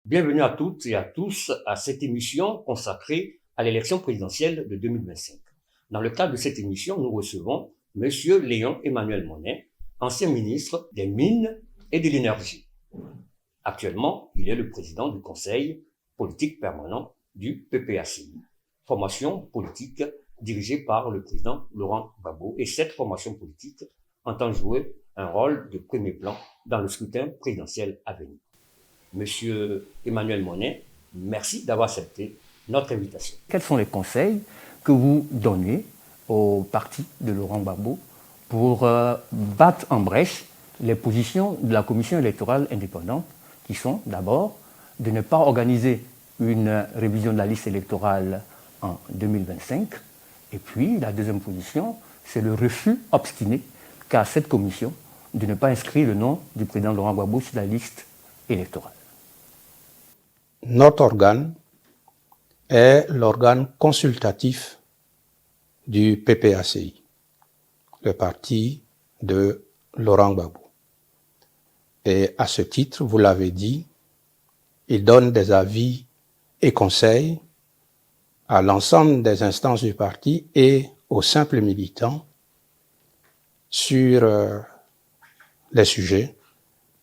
Bienvenue à toutes et à tous à cette émission consacrée à l'élection présidentielle de 2025. Dans le cadre de cette émission, nous recevons Monsieur Léon Emmanuel Monnet, ancien ministre des Mines et de l'Énergie. Actuellement, il est le président du Conseil politique permanent du PPACI, formation politique dirigée par le président Laurent Gbagbo. Et cette formation politique entend jouer un rôle de premier plan dans le scrutin présidentiel à venir. Monsieur Emmanuel Monnet, merci d'avoir accepté notre invitation. Quels sont les conseils que vous donnez au parti de Laurent Gbagbo pour battre en brèche les positions de la commission électorale indépendante, qui sont d'abord de ne pas organiser une révision de la liste électorale en 2025, et puis la deuxième position, c'est le refus obstiné qu'a cette commission de ne pas inscrire le nom du président Laurent Gbagbo sur la liste électorale. Notre organe est l'organe consultatif du PPACI, le parti de Laurent Gbagbo. Et à ce titre, vous l'avez dit, il donne des avis et conseils à l'ensemble des instances du parti et aux simples militants sur les sujets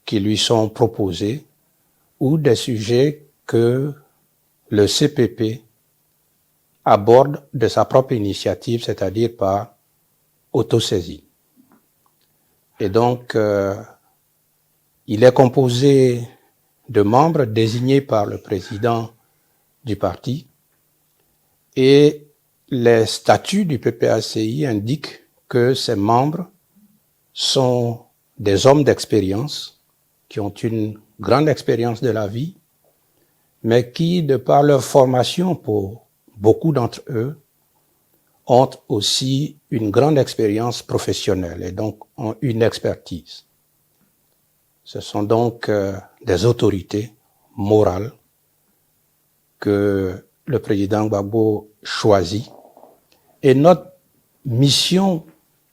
qui lui sont proposés ou des sujets que le CPP aborde de sa propre initiative, c'est-à-dire par autosaisie. Et donc, il est composé de membres désignés par le président du parti et les statuts du PPACI indiquent que ces membres sont des hommes d'expérience qui ont une grande expérience de la vie, mais qui, de par leur formation pour beaucoup d'entre eux, ont aussi une grande expérience professionnelle et donc ont une expertise. Ce sont donc des autorités morales que le président Gbagbo choisit. Et notre mission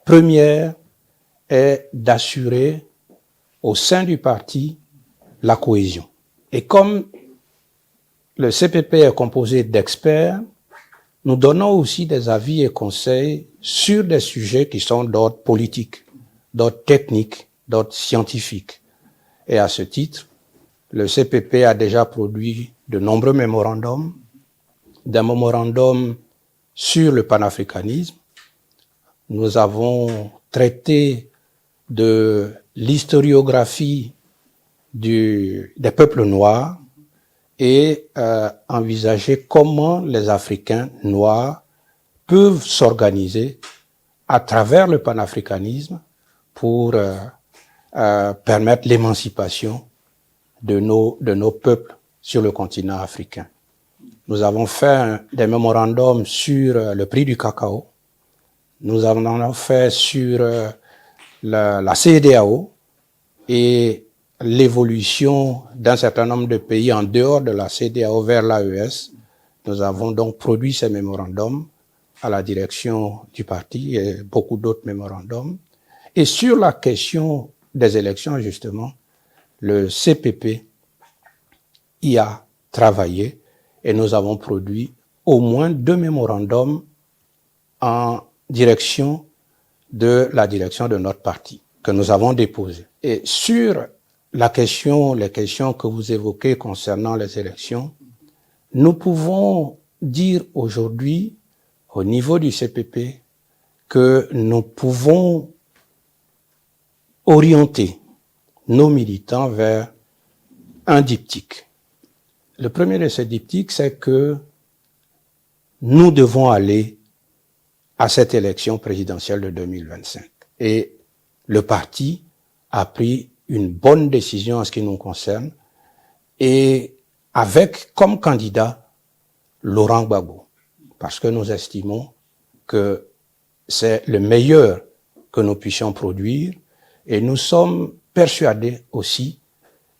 première est d'assurer au sein du parti la cohésion. Et comme le CPP est composé d'experts, nous donnons aussi des avis et conseils sur des sujets qui sont d'ordre politique, d'ordre technique, d'ordre scientifique. Et à ce titre, le CPP a déjà produit de nombreux mémorandums, des mémorandums sur le panafricanisme. Nous avons traité de l'historiographie des peuples noirs et envisagé comment les Africains noirs peuvent s'organiser à travers le panafricanisme pour permettre l'émancipation de nos peuples sur le continent africain. Nous avons fait des mémorandums sur le prix du cacao. Nous en avons fait sur la CEDEAO et l'évolution d'un certain nombre de pays en dehors de la CEDEAO vers l'AES. Nous avons donc produit ces mémorandums à la direction du parti et beaucoup d'autres mémorandums. Et sur la question des élections, justement, le CPP y a travaillé et nous avons produit au moins 2 mémorandums en direction de la direction de notre parti que nous avons déposés. Et sur les questions que vous évoquez concernant les élections, nous pouvons dire aujourd'hui, au niveau du CPP, que nous pouvons orienter nos militants vers un diptyque. Le premier de ces diptyques, c'est que nous devons aller à cette élection présidentielle de 2025. Et le parti a pris une bonne décision en ce qui nous concerne et avec comme candidat Laurent Gbagbo, parce que nous estimons que c'est le meilleur que nous puissions produire et nous sommes persuadés aussi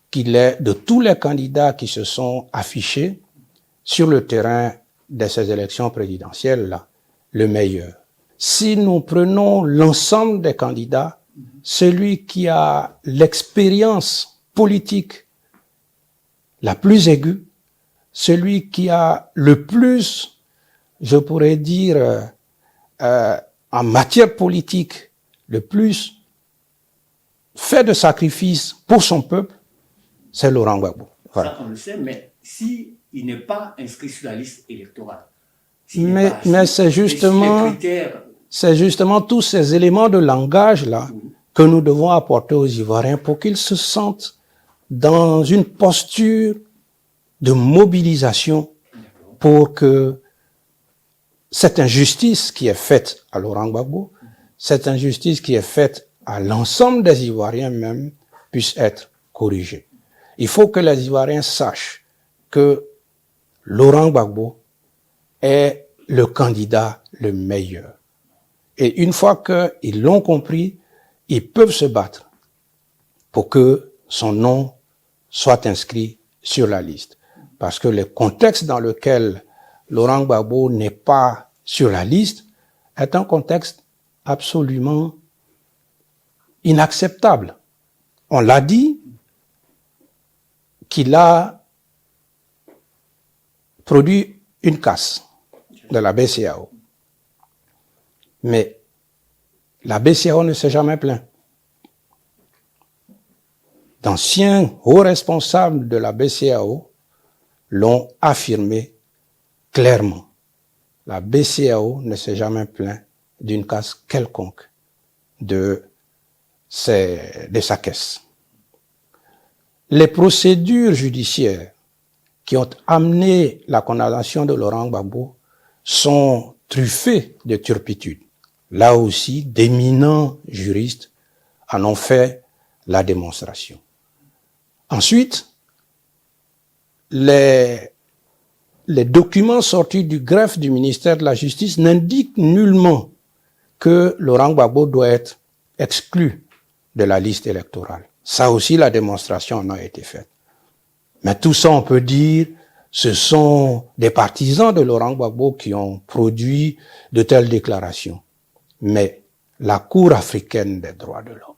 qu'il est de tous les candidats qui se sont affichés sur le terrain de ces élections présidentielles-là, le meilleur. Si nous prenons l'ensemble des candidats, celui qui a l'expérience politique la plus aiguë, celui qui a le plus, je pourrais dire, en matière politique, le plus fait de sacrifices pour son peuple, c'est Laurent Gbagbo. Voilà. Ça, on le sait, mais s'il n'est pas inscrit sur la liste électorale, mais c'est justement tous ces éléments de langage-là que nous devons apporter aux Ivoiriens pour qu'ils se sentent dans une posture de mobilisation pour que cette injustice qui est faite à Laurent Gbagbo, cette injustice qui est faite à l'ensemble des Ivoiriens même, puisse être corrigée. Il faut que les Ivoiriens sachent que Laurent Gbagbo est le candidat le meilleur. Et une fois qu'ils l'ont compris, ils peuvent se battre pour que son nom soit inscrit sur la liste. Parce que le contexte dans lequel Laurent Gbagbo n'est pas sur la liste est un contexte absolument inacceptable. On l'a dit qu'il a produit une casse de la BCEAO. Mais la BCEAO ne s'est jamais plaint. D'anciens hauts responsables de la BCEAO l'ont affirmé clairement. La BCEAO ne s'est jamais plaint d'une casse quelconque de sa caisse. Les procédures judiciaires qui ont amené la condamnation de Laurent Gbagbo sont truffées de turpitudes. Là aussi, d'éminents juristes en ont fait la démonstration. Ensuite, les documents sortis du greffe du ministère de la Justice n'indiquent nullement que Laurent Gbagbo doit être exclu de la liste électorale. Ça aussi, la démonstration en a été faite. Mais tout ça, on peut dire, ce sont des partisans de Laurent Gbagbo qui ont produit de telles déclarations. Mais la Cour africaine des droits de l'homme,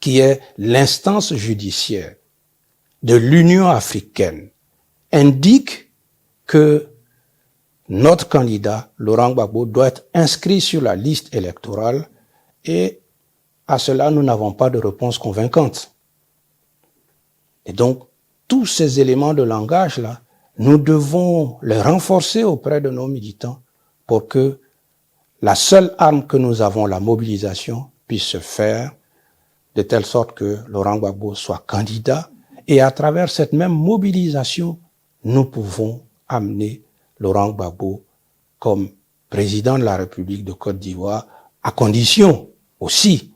qui est l'instance judiciaire de l'Union africaine, indique que notre candidat, Laurent Gbagbo, doit être inscrit sur la liste électorale et à cela, nous n'avons pas de réponse convaincante. Et donc, tous ces éléments de langage-là, nous devons les renforcer auprès de nos militants pour que la seule arme que nous avons, la mobilisation, puisse se faire de telle sorte que Laurent Gbagbo soit candidat. Et à travers cette même mobilisation, nous pouvons amener Laurent Gbagbo comme président de la République de Côte d'Ivoire, à condition aussi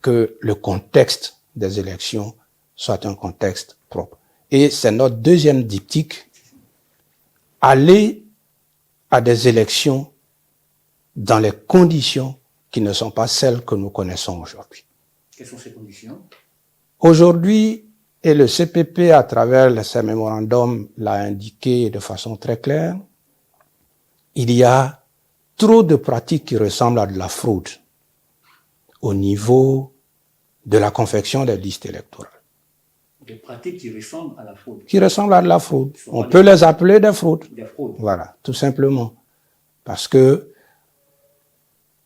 que le contexte des élections soit un contexte propre. Et c'est notre deuxième diptyque, aller à des élections dans les conditions qui ne sont pas celles que nous connaissons aujourd'hui. Quelles sont ces conditions? Aujourd'hui, et le CPP, à travers ses mémorandums, l'a indiqué de façon très claire, il y a trop de pratiques qui ressemblent à de la fraude au niveau de la confection des listes électorales. Des pratiques qui ressemblent à la fraude. Qui ressemblent à de la fraude. On peut les appeler des fraudes. Des fraudes. Voilà, tout simplement. Parce que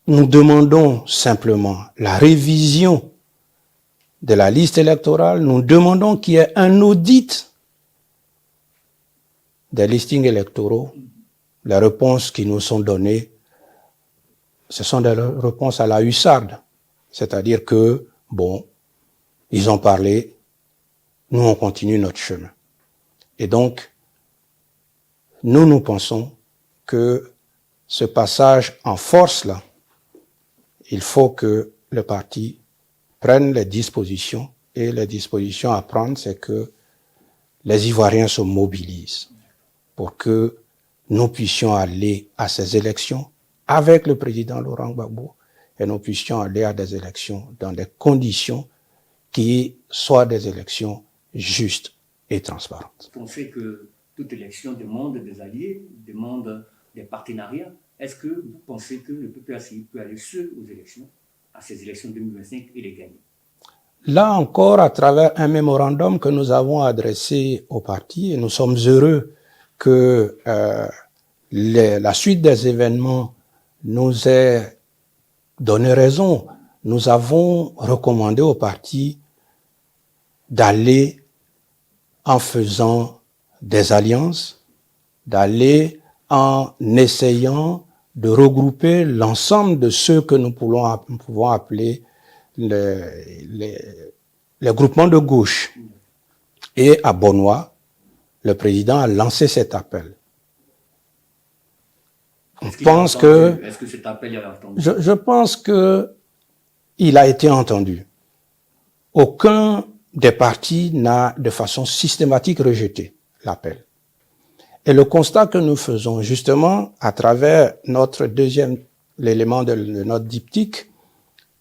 nous demandons simplement la révision de la liste électorale. Nous demandons qu'il y ait un audit des listings électoraux. Les réponses qui nous sont données, ce sont des réponses à la hussarde. C'est-à-dire que, bon, ils ont parlé, nous on continue notre chemin. Et donc, nous pensons que ce passage en force là, il faut que le parti prenne les dispositions, et les dispositions à prendre, c'est que les Ivoiriens se mobilisent pour que nous puissions aller à ces élections avec le président Laurent Gbagbo, et nous puissions aller à des élections dans des conditions qui soient des élections justes et transparentes. On sait que toute élection demande des alliés, demande des partenariats. Est-ce que vous pensez que le PPACI peut aller seul aux élections, à ces élections 2025 et les gagner? Là encore, à travers un mémorandum que nous avons adressé au parti, et nous sommes heureux que la suite des événements nous ait donné raison. Nous avons recommandé au parti d'aller en faisant des alliances, d'aller en essayant de regrouper l'ensemble de ceux que nous pouvons appeler les groupements de gauche. Et à Bonnois, le président a lancé cet appel. Est-ce que cet appel est entendu? Je pense que il a été entendu. Aucun des partis n'a de façon systématique rejeté l'appel. Et le constat que nous faisons justement à travers l'élément de notre diptyque,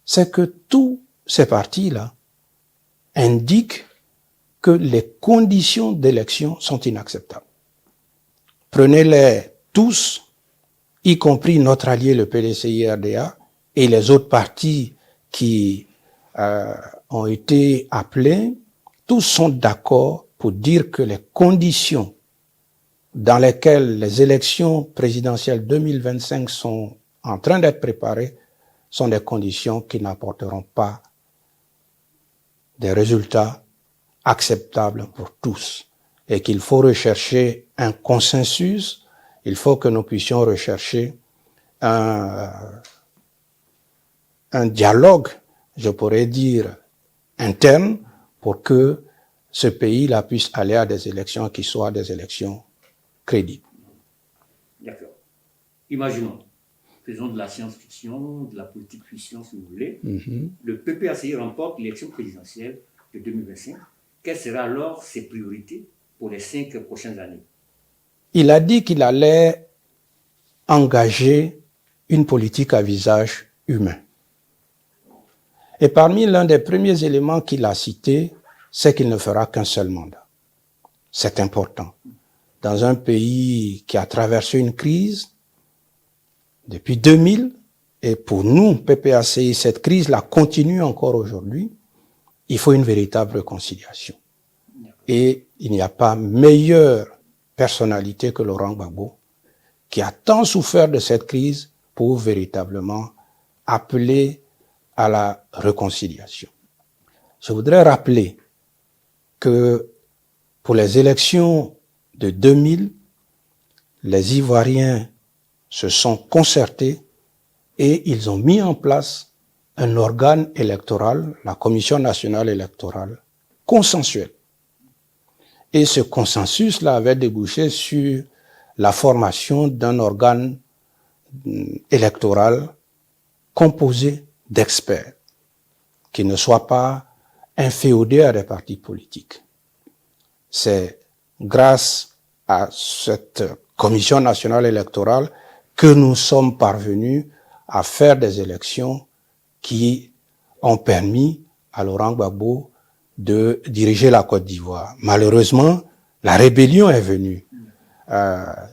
c'est que tous ces partis-là indiquent que les conditions d'élection sont inacceptables. Prenez-les tous, y compris notre allié le PDCI-RDA et les autres partis qui ont été appelés, tous sont d'accord pour dire que les conditions dans lesquelles les élections présidentielles 2025 sont en train d'être préparées sont des conditions qui n'apporteront pas des résultats acceptables pour tous et qu'il faut rechercher un consensus, il faut que nous puissions rechercher un dialogue, je pourrais dire, interne pour que ce pays-là puisse aller à des élections qui soient des élections crédible. D'accord. Imaginons, faisons de la science-fiction, de la politique-fiction si vous voulez. Le PPACI remporte l'élection présidentielle de 2025. Quelles seraient alors ses priorités pour les 5 prochaines années? Il a dit qu'il allait engager une politique à visage humain. Et parmi l'un des premiers éléments qu'il a cité, c'est qu'il ne fera qu'un seul mandat. C'est important. Dans un pays qui a traversé une crise depuis 2000, et pour nous, PPACI, cette crise-là continue encore aujourd'hui, il faut une véritable réconciliation. Et il n'y a pas meilleure personnalité que Laurent Gbagbo, qui a tant souffert de cette crise pour véritablement appeler à la réconciliation. Je voudrais rappeler que pour les élections de 2000, les Ivoiriens se sont concertés et ils ont mis en place un organe électoral, la Commission nationale électorale, consensuel. Et ce consensus-là avait débouché sur la formation d'un organe électoral composé d'experts qui ne soient pas inféodés à des partis politiques. C'est grâce à cette Commission nationale électorale que nous sommes parvenus à faire des élections qui ont permis à Laurent Gbagbo de diriger la Côte d'Ivoire. Malheureusement, la rébellion est venue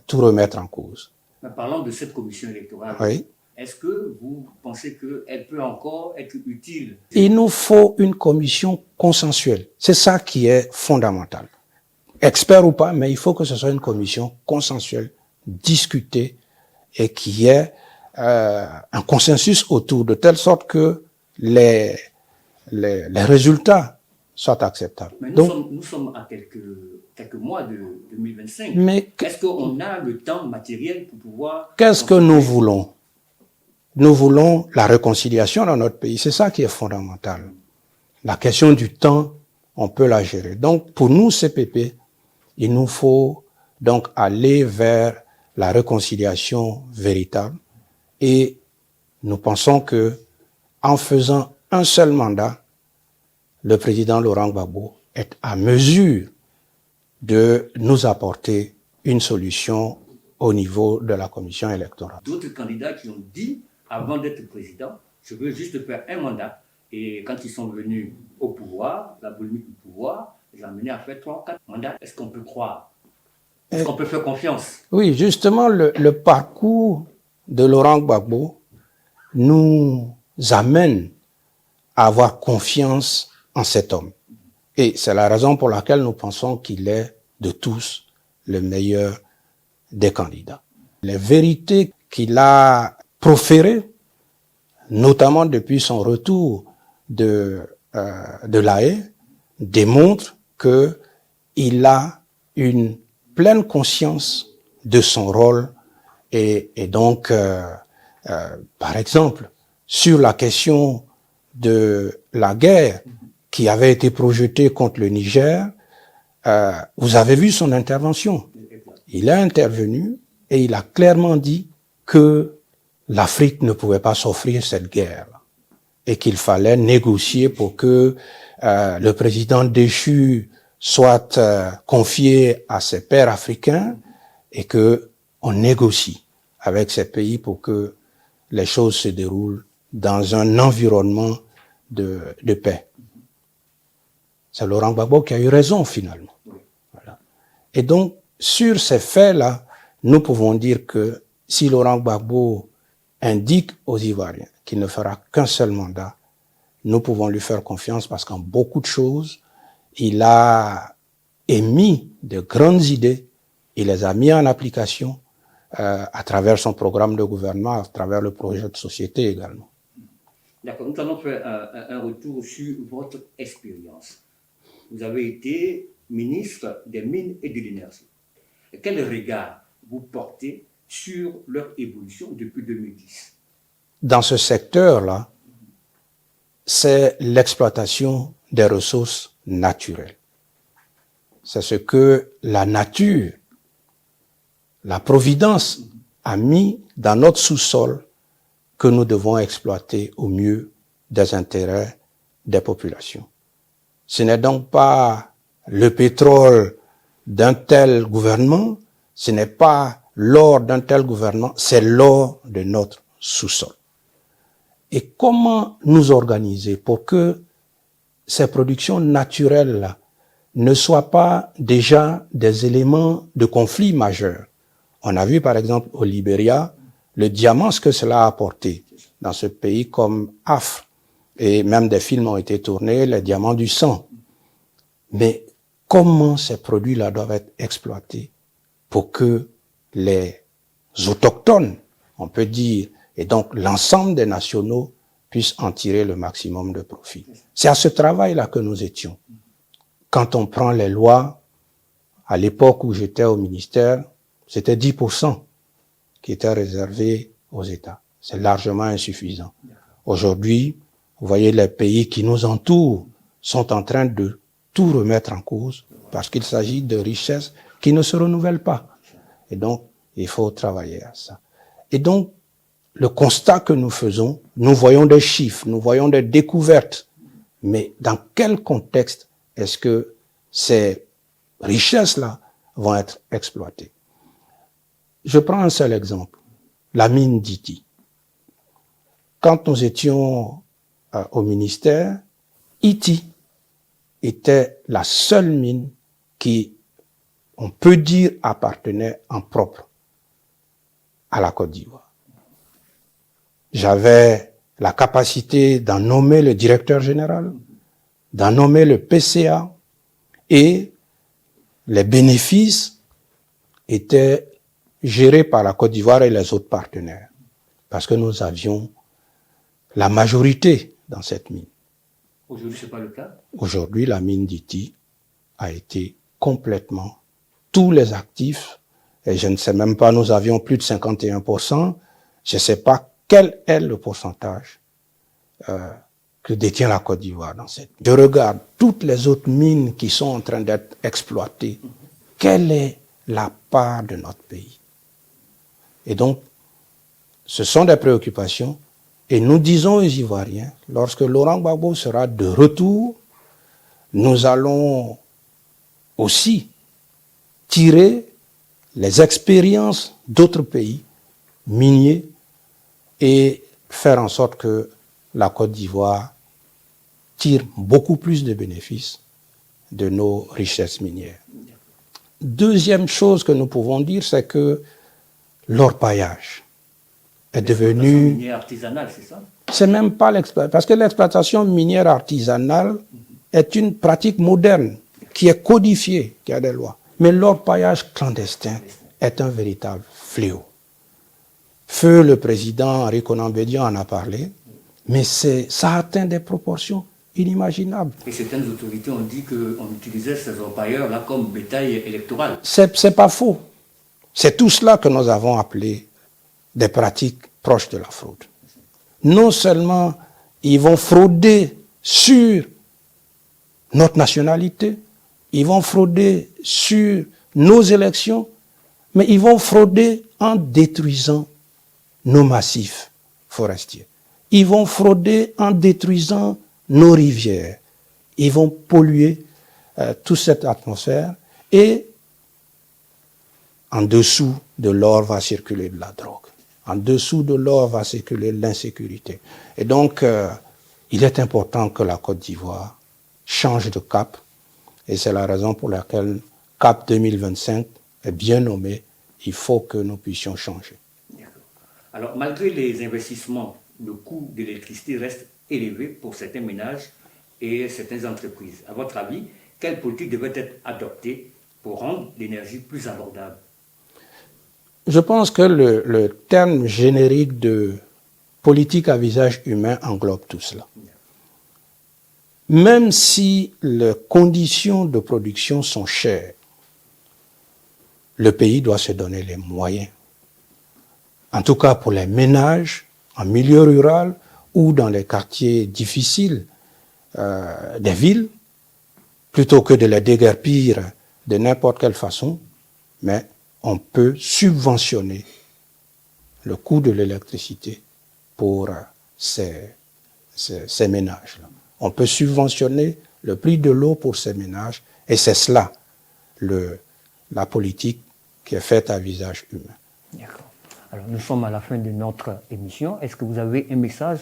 tout remettre en cause. Mais parlant de cette commission électorale, oui. Est-ce que vous pensez qu'elle peut encore être utile? Il nous faut une commission consensuelle. C'est ça qui est fondamental. Expert ou pas, mais il faut que ce soit une commission consensuelle, discutée, et qui ait un consensus autour, de telle sorte que les résultats soient acceptables. Mais nous sommes à quelques mois de 2025. Mais est-ce qu'on a le temps matériel pour pouvoir... Qu'est-ce que nous voulons? Nous voulons la réconciliation dans notre pays. C'est ça qui est fondamental. La question du temps, on peut la gérer. Donc, pour nous, CPP, il nous faut donc aller vers la réconciliation véritable. Et nous pensons que, en faisant un seul mandat, le président Laurent Gbagbo est à mesure de nous apporter une solution au niveau de la commission électorale. D'autres candidats qui ont dit, avant d'être président, je veux juste faire un mandat. Et quand ils sont venus au pouvoir, la boulimie du pouvoir, les a amenés à faire 3 ou 4 mandats. Est-ce qu'on peut croire? Est-ce qu'on peut faire confiance? Oui, justement, le parcours de Laurent Gbagbo nous amène à avoir confiance en cet homme. Et c'est la raison pour laquelle nous pensons qu'il est de tous le meilleur des candidats. Les vérités qu'il a proférées, notamment depuis son retour de La Haye, démontrent qu'il a une pleine conscience de son rôle et donc, par exemple, sur la question de la guerre qui avait été projetée contre le Niger, vous avez vu son intervention. Il a intervenu et il a clairement dit que l'Afrique ne pouvait pas s'offrir cette guerre et qu'il fallait négocier pour que le président déchu soit confié à ses pairs africains et que on négocie avec ces pays pour que les choses se déroulent dans un environnement de paix. C'est Laurent Gbagbo qui a eu raison finalement. Voilà. Et donc, sur ces faits-là, nous pouvons dire que si Laurent Gbagbo indique aux Ivoiriens qu'il ne fera qu'un seul mandat, nous pouvons lui faire confiance parce qu'en beaucoup de choses, il a émis de grandes idées, il les a mis en application à travers son programme de gouvernement, à travers le projet de société également. D'accord, nous allons faire un retour sur votre expérience. Vous avez été ministre des Mines et de l'Énergie. Quel regard vous portez sur leur évolution depuis 2010? Dans ce secteur-là, c'est l'exploitation des ressources naturelles. C'est ce que la nature, la providence a mis dans notre sous-sol que nous devons exploiter au mieux des intérêts des populations. Ce n'est donc pas le pétrole d'un tel gouvernement, ce n'est pas l'or d'un tel gouvernement, c'est l'or de notre sous-sol. Et comment nous organiser pour que ces productions naturelles-là ne soient pas déjà des éléments de conflit majeurs? On a vu par exemple au Libéria le diamant, ce que cela a apporté dans ce pays comme Afre. Et même des films ont été tournés, les diamants du sang. Mais comment ces produits-là doivent être exploités pour que les autochtones, on peut dire, et donc l'ensemble des nationaux puissent en tirer le maximum de profit. C'est à ce travail-là que nous étions. Quand on prend les lois, à l'époque où j'étais au ministère, c'était 10% qui étaient réservés aux États. C'est largement insuffisant. Aujourd'hui, vous voyez, les pays qui nous entourent sont en train de tout remettre en cause parce qu'il s'agit de richesses qui ne se renouvellent pas. Et donc, il faut travailler à ça. Et donc, le constat que nous faisons, nous voyons des chiffres, nous voyons des découvertes, mais dans quel contexte est-ce que ces richesses-là vont être exploitées? Je prends un seul exemple, la mine d'Ity. Quand nous étions au ministère, Ity était la seule mine qui, on peut dire, appartenait en propre à la Côte d'Ivoire. J'avais la capacité d'en nommer le directeur général, d'en nommer le PCA, et les bénéfices étaient gérés par la Côte d'Ivoire et les autres partenaires, parce que nous avions la majorité dans cette mine. Aujourd'hui, ce n'est pas le cas. Aujourd'hui, la mine d'Ity a été complètement, tous les actifs, et je ne sais même pas, nous avions plus de 51%, je ne sais pas quel est le pourcentage que détient la Côte d'Ivoire dans cette mine. Je regarde toutes les autres mines qui sont en train d'être exploitées. Quelle est la part de notre pays? Et donc, ce sont des préoccupations. Et nous disons aux Ivoiriens, lorsque Laurent Gbagbo sera de retour, nous allons aussi tirer les expériences d'autres pays miniers et faire en sorte que la Côte d'Ivoire tire beaucoup plus de bénéfices de nos richesses minières. Deuxième chose que nous pouvons dire, c'est que l'orpaillage est devenu... minière artisanale, c'est ça? C'est même pas l'exploitation, parce que l'exploitation minière artisanale est une pratique moderne qui est codifiée, qui a des lois. Mais l'orpaillage clandestin est un véritable fléau. Feu le président Henri Konan Bédian en a parlé, mais ça atteint des proportions inimaginables. Et certaines autorités ont dit qu'on utilisait ces orpailleurs-là comme bétail électoral. C'est pas faux. C'est tout cela que nous avons appelé des pratiques proches de la fraude. Non seulement ils vont frauder sur notre nationalité, ils vont frauder sur nos élections, mais ils vont frauder en détruisant nos massifs forestiers. Ils vont frauder en détruisant nos rivières. Ils vont polluer toute cette atmosphère et en dessous de l'or va circuler de la drogue. En dessous de l'or va circuler l'insécurité. Et donc, il est important que la Côte d'Ivoire change de cap. Et c'est la raison pour laquelle CAP 2025 est bien nommé. Il faut que nous puissions changer. Alors, malgré les investissements, le coût de l'électricité reste élevé pour certains ménages et certaines entreprises. À votre avis, quelle politique devrait être adoptée pour rendre l'énergie plus abordable? Je pense que le terme générique de politique à visage humain englobe tout cela. Même si les conditions de production sont chères, le pays doit se donner les moyens. En tout cas pour les ménages en milieu rural ou dans les quartiers difficiles des villes, plutôt que de les déguerpir de n'importe quelle façon, mais on peut subventionner le coût de l'électricité pour ces ménages-là. On peut subventionner le prix de l'eau pour ces ménages, et c'est cela, la politique qui est faite à visage humain. D'accord. Alors, nous sommes à la fin de notre émission. Est-ce que vous avez un message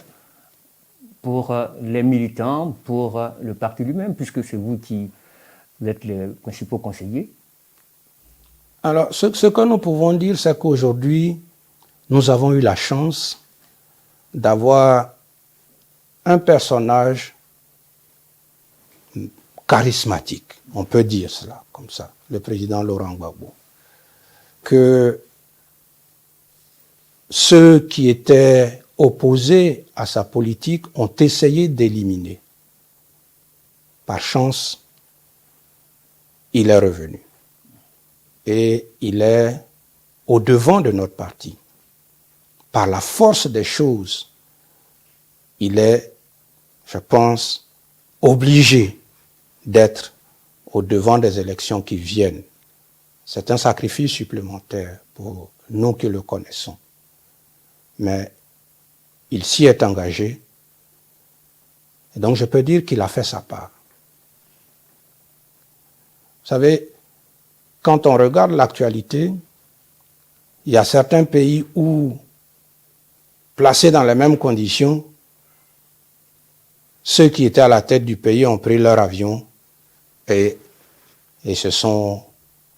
pour les militants, pour le parti lui-même, puisque c'est vous qui êtes les principaux conseillers? Alors, ce que nous pouvons dire, c'est qu'aujourd'hui, nous avons eu la chance d'avoir un personnage charismatique, on peut dire cela comme ça, le président Laurent Gbagbo, que ceux qui étaient opposés à sa politique ont essayé d'éliminer. Par chance, il est revenu. Et il est au devant de notre parti. Par la force des choses, il est, je pense, obligé d'être au devant des élections qui viennent. C'est un sacrifice supplémentaire pour nous qui le connaissons. Mais il s'y est engagé. Et donc je peux dire qu'il a fait sa part. Vous savez, quand on regarde l'actualité, il y a certains pays où, placés dans les mêmes conditions, ceux qui étaient à la tête du pays ont pris leur avion et se sont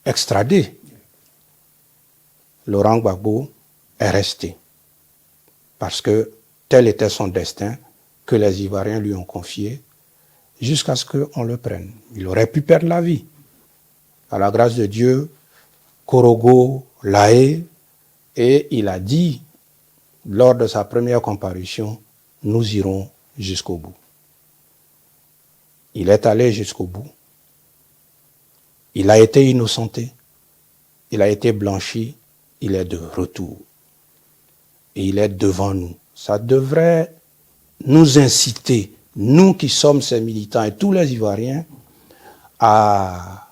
extradés. Laurent Gbagbo est resté parce que tel était son destin que les Ivoiriens lui ont confié jusqu'à ce qu'on le prenne. Il aurait pu perdre la vie. À la grâce de Dieu, Korogo l'a et il a dit, lors de sa première comparution, nous irons jusqu'au bout. Il est allé jusqu'au bout. Il a été innocenté. Il a été blanchi. Il est de retour. Et il est devant nous. Ça devrait nous inciter, nous qui sommes ces militants et tous les Ivoiriens, à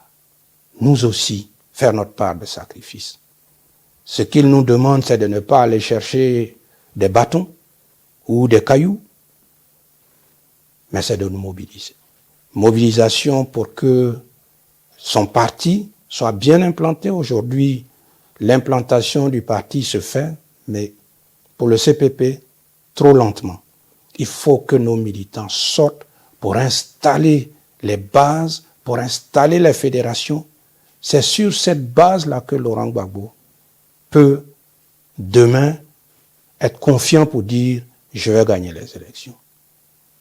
nous aussi faire notre part de sacrifice. Ce qu'il nous demande, c'est de ne pas aller chercher des bâtons ou des cailloux, mais c'est de nous mobiliser. Mobilisation pour que son parti soit bien implanté. Aujourd'hui, l'implantation du parti se fait, mais pour le CPP, trop lentement. Il faut que nos militants sortent pour installer les bases, pour installer les fédérations. C'est sur cette base-là que Laurent Gbagbo peut demain être confiant pour dire « je vais gagner les élections ».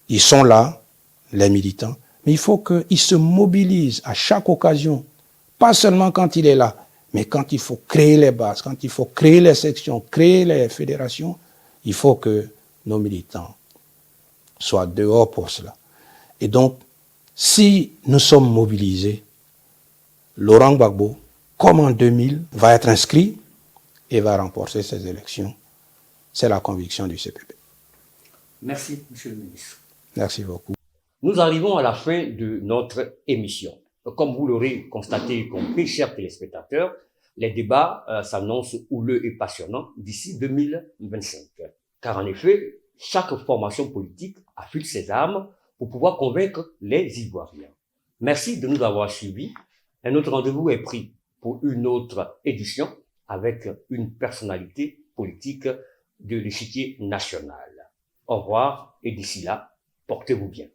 Ils sont là, les militants, mais il faut qu'il se mobilise à chaque occasion, pas seulement quand il est là, mais quand il faut créer les bases, quand il faut créer les sections, créer les fédérations, il faut que nos militants soient dehors pour cela. Et donc, si nous sommes mobilisés, Laurent Gbagbo, comme en 2000, va être inscrit et va remporter ces élections. C'est la conviction du CPP. Merci, Monsieur le ministre. Merci beaucoup. Nous arrivons à la fin de notre émission. Comme vous l'aurez constaté et compris, chers téléspectateurs, les débats s'annoncent houleux et passionnants d'ici 2025. Car en effet, chaque formation politique affûte ses armes pour pouvoir convaincre les Ivoiriens. Merci de nous avoir suivis. Un autre rendez-vous est pris pour une autre édition avec une personnalité politique de l'échiquier national. Au revoir et d'ici là, portez-vous bien.